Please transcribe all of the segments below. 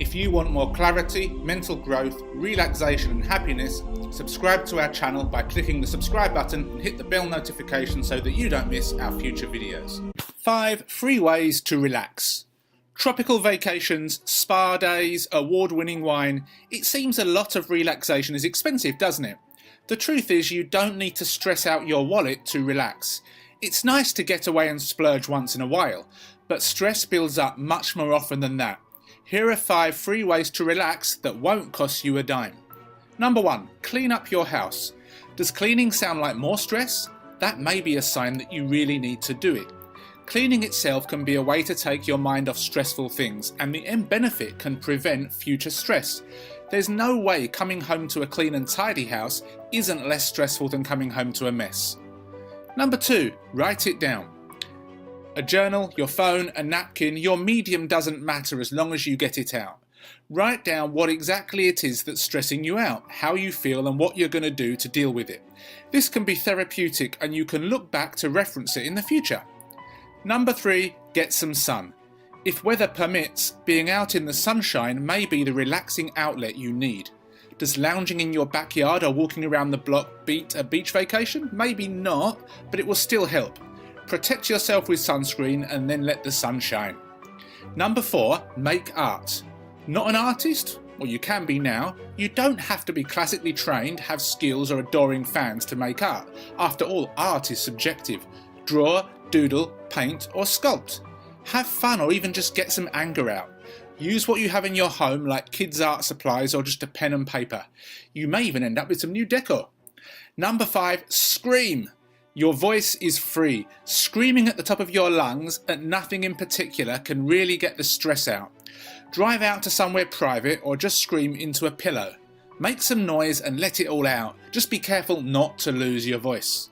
If you want more clarity, mental growth, relaxation and happiness, subscribe to our channel by clicking the subscribe button and hit the bell notification so that you don't miss our future videos. 5 free ways to relax. Tropical vacations, spa days, award-winning wine. It seems a lot of relaxation is expensive, doesn't it? The truth is you don't need to stress out your wallet to relax. It's nice to get away and splurge once in a while, but stress builds up much more often than that. Here are 5 free ways to relax that won't cost you a dime. Number 1. Clean up your house. Does cleaning sound like more stress? That may be a sign that you really need to do it. Cleaning itself can be a way to take your mind off stressful things, and the end benefit can prevent future stress. There's no way coming home to a clean and tidy house isn't less stressful than coming home to a mess. Number 2. Write it down. A journal, your phone, a napkin, your medium doesn't matter as long as you get it out. Write down what exactly it is that's stressing you out, how you feel and what you're going to do to deal with it. This can be therapeutic and you can look back to reference it in the future. Number 3. Get some sun. If weather permits, being out in the sunshine may be the relaxing outlet you need. Does lounging in your backyard or walking around the block beat a beach vacation? Maybe not, but it will still help. Protect yourself with sunscreen and then let the sun shine. Number 4. Make art. Not an artist? Well, you can be now. You don't have to be classically trained, have skills or adoring fans to make art. After all, art is subjective. Draw, doodle, paint or sculpt. Have fun or even just get some anger out. Use what you have in your home like kids' art supplies or just a pen and paper. You may even end up with some new decor. Number 5. Scream. Your voice is free. Screaming at the top of your lungs at nothing in particular can really get the stress out. Drive out to somewhere private or just scream into a pillow. Make some noise and let it all out. Just be careful not to lose your voice.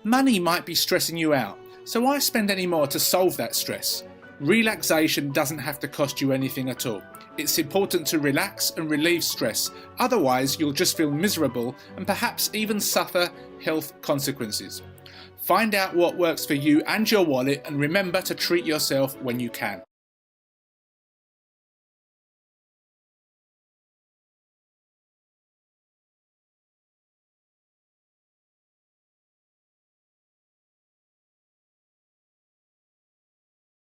Money might be stressing you out, so why spend any more to solve that stress? Relaxation doesn't have to cost you anything at all. It's important to relax and relieve stress, otherwise you'll just feel miserable and perhaps even suffer health consequences. Find out what works for you and your wallet and remember to treat yourself when you can.